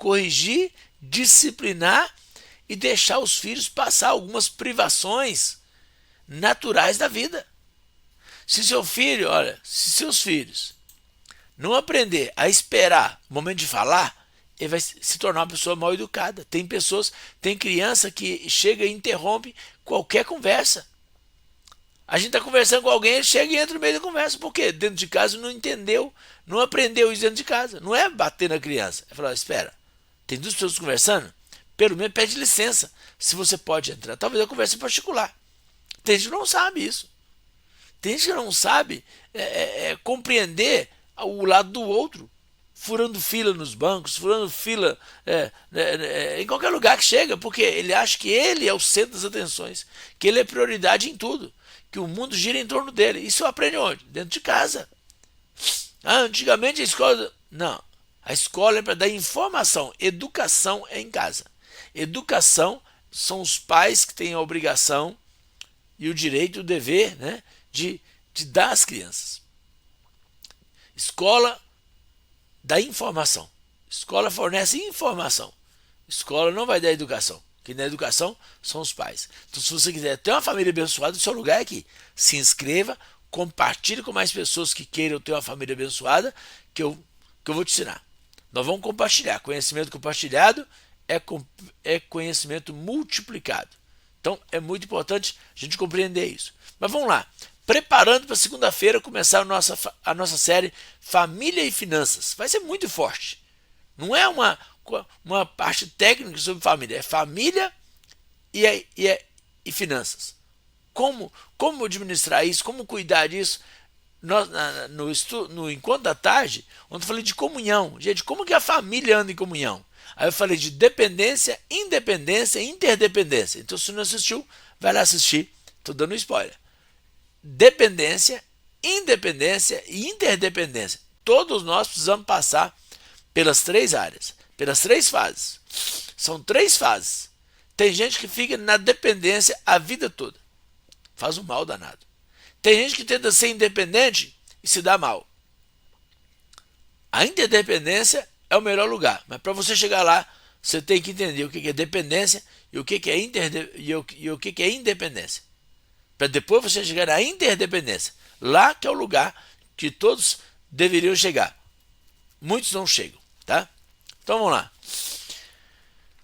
corrigir, disciplinar e deixar os filhos passar algumas privações naturais da vida. Se seu filho, olha, se seus filhos não aprender a esperar o momento de falar, ele vai se tornar uma pessoa mal educada. Tem criança que chega e interrompe qualquer conversa. A gente está conversando com alguém, ele chega e entra no meio da conversa. Por quê? Dentro de casa não entendeu, não aprendeu isso dentro de casa. Não é bater na criança. É falar, espera, tem duas pessoas conversando? Pelo menos pede licença, se você pode entrar. Talvez eu converse em particular. Tem gente que não sabe isso. Tem gente que não sabe compreender o lado do outro. Furando fila nos bancos, furando fila em qualquer lugar que chega, porque ele acha que ele é o centro das atenções, que ele é prioridade em tudo, que o mundo gira em torno dele. Isso aprende onde? Dentro de casa. Antigamente a escola... Não, a escola é para dar informação, educação é em casa. Educação são os pais que têm a obrigação e o direito e o dever, né, de dar às crianças. Escola dá informação. Escola fornece informação. Escola não vai dar educação. Quem dá educação são os pais. Então, se você quiser ter uma família abençoada, o seu lugar é aqui. Se inscreva, compartilhe com mais pessoas que queiram ter uma família abençoada, que eu vou te ensinar. Nós vamos compartilhar. Conhecimento compartilhado é conhecimento multiplicado. Então, é muito importante a gente compreender isso. Mas vamos lá. Preparando para segunda-feira começar a nossa série Família e Finanças. Vai ser muito forte. Não é uma parte técnica sobre família, é família e finanças. Como administrar isso, como cuidar disso. No encontro da tarde, onde eu falei de comunhão. Gente, como que a família anda em comunhão? Aí eu falei de dependência, independência e interdependência. Então, se não assistiu, vai lá assistir. Estou dando spoiler. Dependência, independência e interdependência. Todos nós precisamos passar pelas 3 áreas, pelas 3 fases. São 3 fases. Tem gente que fica na dependência a vida toda. Faz um mal danado. Tem gente que tenta ser independente e se dá mal. A interdependência é o melhor lugar, mas para você chegar lá, você tem que entender o que é dependência e o que é independência. Para depois você chegar na interdependência. Lá que é o lugar que todos deveriam chegar. Muitos não chegam, tá? Então vamos lá.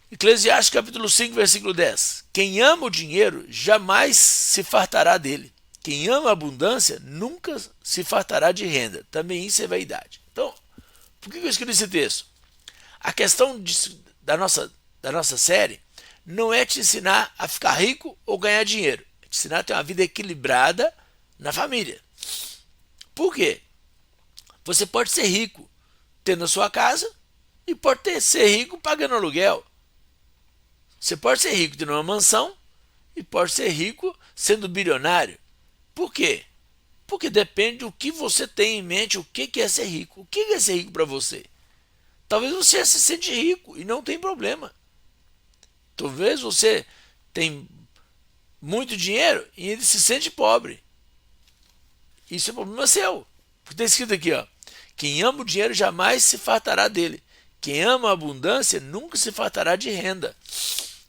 Eclesiastes capítulo 5, versículo 10. Quem ama o dinheiro jamais se fartará dele. Quem ama a abundância nunca se fartará de renda. Também isso é vaidade. Então, por que eu escrevi esse texto? A questão da nossa série não é te ensinar a ficar rico ou ganhar dinheiro. É te ensinar a ter uma vida equilibrada na família. Por quê? Você pode ser rico tendo a sua casa e pode ser rico pagando aluguel. Você pode ser rico tendo uma mansão e pode ser rico sendo bilionário. Por quê? Porque depende do que você tem em mente, o que é ser rico. O que é ser rico para você? Talvez você se sente rico e não tem problema. Talvez você tem muito dinheiro e ele se sente pobre. Isso é problema seu. Porque está escrito aqui, ó. Quem ama o dinheiro jamais se fartará dele. Quem ama a abundância nunca se fartará de renda.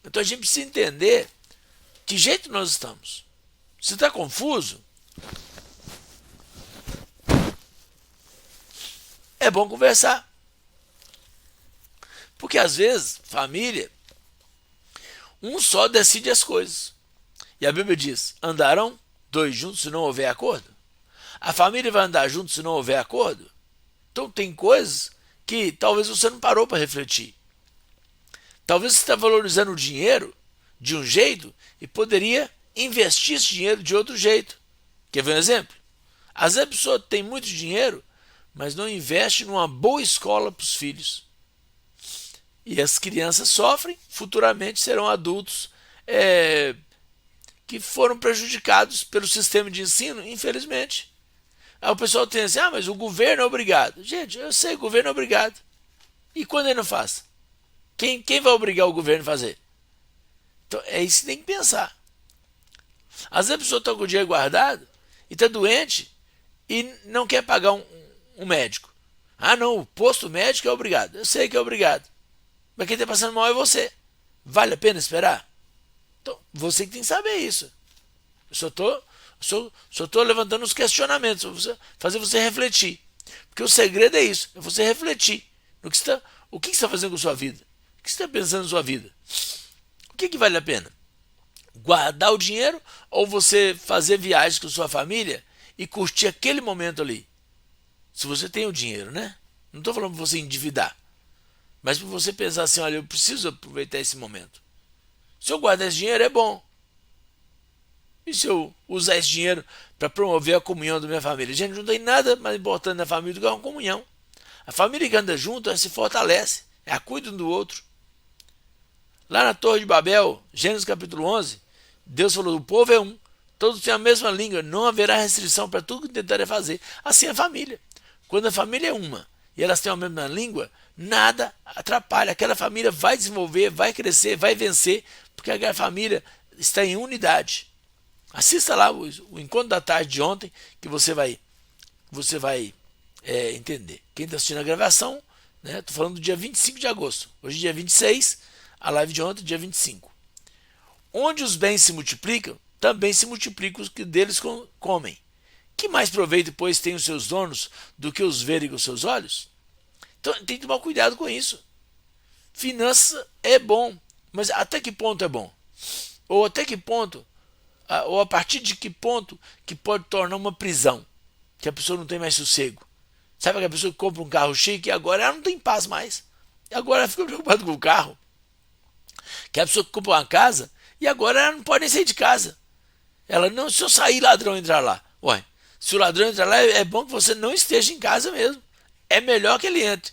Então a gente precisa entender que jeito nós estamos. Você está confuso? É bom conversar. Porque às vezes, família, um só decide as coisas. E a Bíblia diz, andarão 2 juntos se não houver acordo? A família vai andar junto se não houver acordo? Então tem coisas que talvez você não parou para refletir. Talvez você está valorizando o dinheiro de um jeito e poderia investir esse dinheiro de outro jeito. Quer ver um exemplo? Às vezes a pessoa tem muito dinheiro, mas não investe numa boa escola para os filhos. E as crianças sofrem, futuramente serão adultos que foram prejudicados pelo sistema de ensino, infelizmente. Aí o pessoal tem assim, mas o governo é obrigado. Gente, eu sei, o governo é obrigado. E quando ele não faz? Quem vai obrigar o governo a fazer? Então é isso que tem que pensar. Às vezes a pessoa está com o dinheiro guardado e está doente e não quer pagar um médico. Ah não, o posto médico é obrigado. Eu sei que é obrigado. Mas quem está passando mal é você. Vale a pena esperar? Então, você que tem que saber isso. Eu só tô levantando os questionamentos, fazer você refletir. Porque o segredo é isso, é você refletir no que está, o que você está fazendo com a sua vida. O que você está pensando na sua vida? O que vale a pena? Guardar o dinheiro ou você fazer viagens com sua família e curtir aquele momento ali? Se você tem o dinheiro, né? Não estou falando para você endividar, mas para você pensar assim, olha, eu preciso aproveitar esse momento. Se eu guardar esse dinheiro, é bom. E se eu usar esse dinheiro para promover a comunhão da minha família? Gente, não tem nada mais importante na família do que uma comunhão. A família que anda junto, ela se fortalece, ela cuida um do outro. Lá na Torre de Babel, Gênesis capítulo 11, Deus falou, o povo é um, todos têm a mesma língua, não haverá restrição para tudo que tentarem fazer. Assim é a família. Quando a família é uma e elas têm a mesma língua, nada atrapalha. Aquela família vai desenvolver, vai crescer, vai vencer, porque aquela família está em unidade. Assista lá o encontro da tarde de ontem, que você vai entender. Quem está assistindo a gravação, né? Estou falando do dia 25 de agosto. Hoje é dia 26, a live de ontem, dia 25. Onde os bens se multiplicam, também se multiplicam os que deles comem. Que mais proveito, pois, tem os seus donos do que os verem com seus olhos? Então tem que tomar cuidado com isso. Finança é bom, mas até que ponto é bom? Ou até que ponto, ou a partir de que ponto que pode tornar uma prisão? Que a pessoa não tem mais sossego. Sabe aquela pessoa que compra um carro chique e agora ela não tem paz mais. E agora ela fica preocupada com o carro. Que a pessoa que compra uma casa e agora ela não pode nem sair de casa. Ela não, se eu sair, ladrão entrar lá. Ué, se o ladrão entrar lá, é bom que você não esteja em casa mesmo. É melhor que ele entre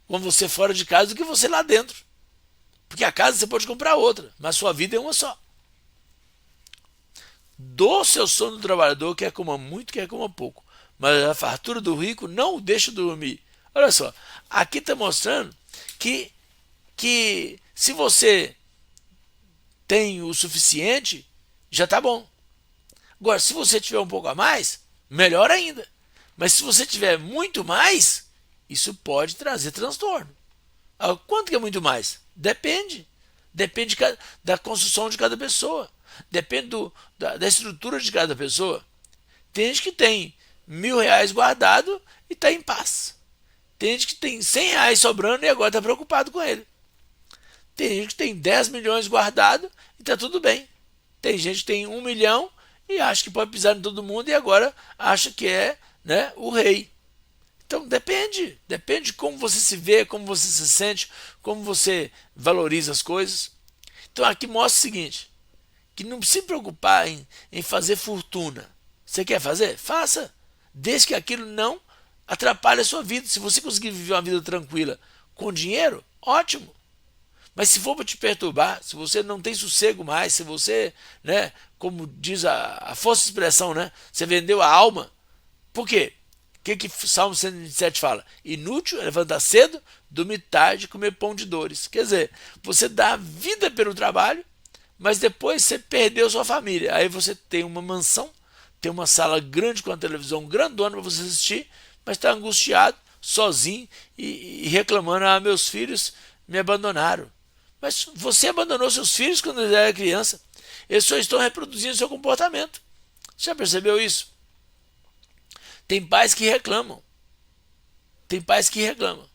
com você fora de casa do que você lá dentro. Porque a casa você pode comprar outra, mas a sua vida é uma só. Do seu sono do trabalhador, quer coma muito, quer coma pouco. Mas a fartura do rico não o deixa dormir. Olha só, aqui está mostrando que se você tem o suficiente, já está bom. Agora, se você tiver um pouco a mais, melhor ainda. Mas se você tiver muito mais, isso pode trazer transtorno. Quanto que é muito mais? Depende. Depende da construção de cada pessoa. Depende da estrutura de cada pessoa. Tem gente que tem R$ 1.000 guardado e está em paz. Tem gente que tem R$ 100 sobrando e agora está preocupado com ele. Tem gente que tem 10 milhões guardado e está tudo bem. Tem gente que tem 1 milhão e acha que pode pisar em todo mundo e agora acha que é, né, o rei. Então depende de como você se vê, como você se sente, como você valoriza as coisas. Então aqui mostra o seguinte, que não se preocupar em fazer fortuna. Você quer fazer? Faça, desde que aquilo não atrapalhe a sua vida. Se você conseguir viver uma vida tranquila com dinheiro, ótimo. Mas se for para te perturbar, se você não tem sossego mais, se você, né, como diz a força de expressão, né, você vendeu a alma, por quê? O que Salmo 127 fala? Inútil é levantar cedo, dormir tarde, comer pão de dores. Quer dizer, você dá a vida pelo trabalho, mas depois você perdeu sua família. Aí você tem uma mansão, tem uma sala grande com a televisão grandona para você assistir, mas está angustiado, sozinho e reclamando, meus filhos me abandonaram. Mas você abandonou seus filhos quando eles eram criança. Eles só estão reproduzindo seu comportamento. Você já percebeu isso? Tem pais que reclamam. Tem pais que reclamam.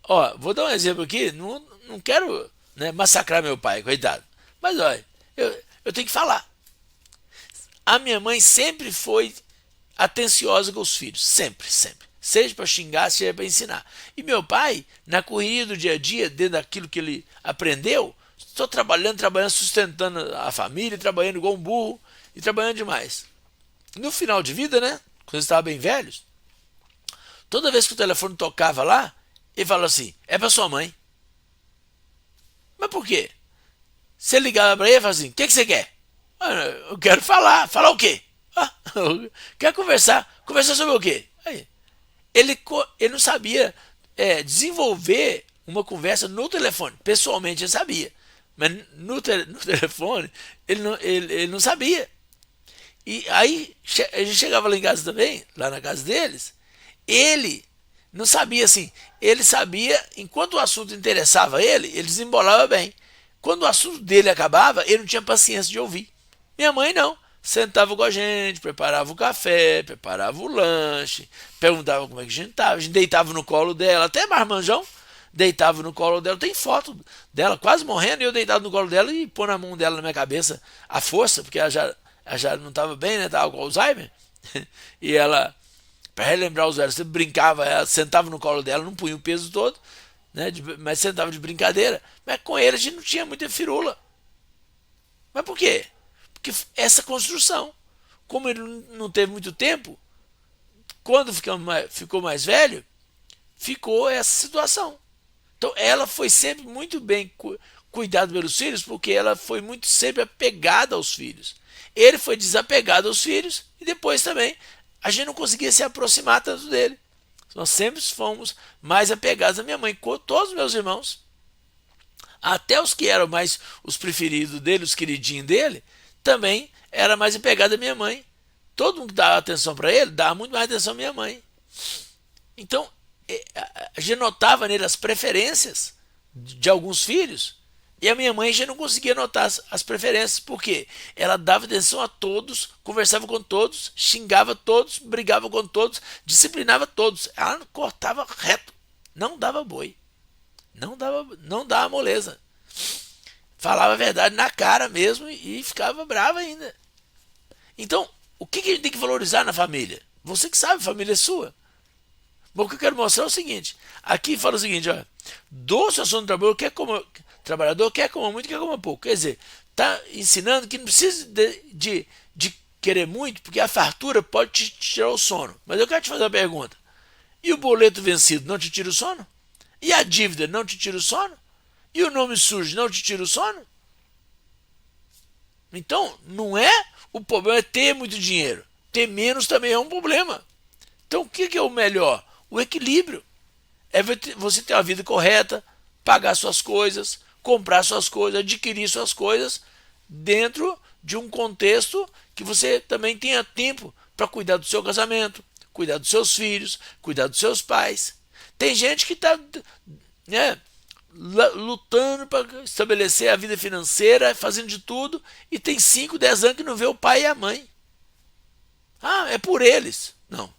Ó, vou dar um exemplo aqui. Não quero, né, massacrar meu pai, coitado. Mas olha, eu tenho que falar. A minha mãe sempre foi atenciosa com os filhos. Sempre, sempre. Seja para xingar, seja para ensinar. E meu pai, na correria do dia a dia, dentro daquilo que ele aprendeu, estou trabalhando, sustentando a família, trabalhando igual um burro e trabalhando demais. No final de vida, né? Quando eles estavam bem velhos, toda vez que o telefone tocava lá, ele falava assim, é para sua mãe. Mas por quê? Você ligava para ele e falava assim, o que você quer? Eu quero falar. Falar o quê? Quer conversar? Conversar sobre o quê? Aí, ele não sabia desenvolver uma conversa no telefone. Pessoalmente ele sabia, mas no telefone ele não sabia. E aí a gente chegava lá em casa também, lá na casa deles, ele Não sabia assim. Ele sabia, enquanto o assunto interessava ele desembolava bem. Quando o assunto dele acabava, ele não tinha paciência de ouvir. Minha mãe não. Sentava com a gente, preparava o café, preparava o lanche, perguntava como é que a gente deitava no colo dela, até marmanjão, deitava no colo dela. Tem foto dela quase morrendo e eu deitado no colo dela e pôr a mão dela na minha cabeça à força, porque ela já não estava bem, né? Estava com Alzheimer. E ela, para relembrar os velhos, você brincava, ela sentava no colo dela, não punha o peso todo, né? Mas sentava de brincadeira. Mas com ele a gente não tinha muita firula. Mas por quê? Porque essa construção, como ele não teve muito tempo, quando ficou mais velho, ficou essa situação. Então ela foi sempre muito bem cuidada pelos filhos, porque ela foi muito sempre apegada aos filhos. Ele foi desapegado aos filhos e depois também a gente não conseguia se aproximar tanto dele. Nós sempre fomos mais apegados à minha mãe, com todos os meus irmãos, até os que eram mais os preferidos dele, os queridinhos dele, também era mais apegado à minha mãe. Todo mundo que dava atenção para ele, dava muito mais atenção à minha mãe. Então, a gente notava nele as preferências de alguns filhos, e a minha mãe já não conseguia notar as preferências, porque ela dava atenção a todos, conversava com todos, xingava todos, brigava com todos, disciplinava todos. Ela cortava reto, não dava boi, não dava moleza. Falava a verdade na cara mesmo e ficava brava ainda. Então, o que a gente tem que valorizar na família? Você que sabe, a família é sua. Bom, o que eu quero mostrar é o seguinte. Aqui fala o seguinte, ó. Doce a sono do trabalhador, quer coma muito, quer coma pouco. Quer dizer, está ensinando que não precisa de querer muito, porque a fartura pode te tirar o sono. Mas eu quero te fazer uma pergunta. E o boleto vencido não te tira o sono? E a dívida não te tira o sono? E o nome sujo não te tira o sono? Então, não é o problema é ter muito dinheiro. Ter menos também é um problema. Então, o que é o melhor? O equilíbrio. É você ter uma vida correta, pagar suas coisas, comprar suas coisas, adquirir suas coisas dentro de um contexto que você também tenha tempo para cuidar do seu casamento, cuidar dos seus filhos, cuidar dos seus pais. Tem gente que está, né, lutando para estabelecer a vida financeira, fazendo de tudo, e tem 5, 10 anos que não vê o pai e a mãe. Ah, é por eles. Não.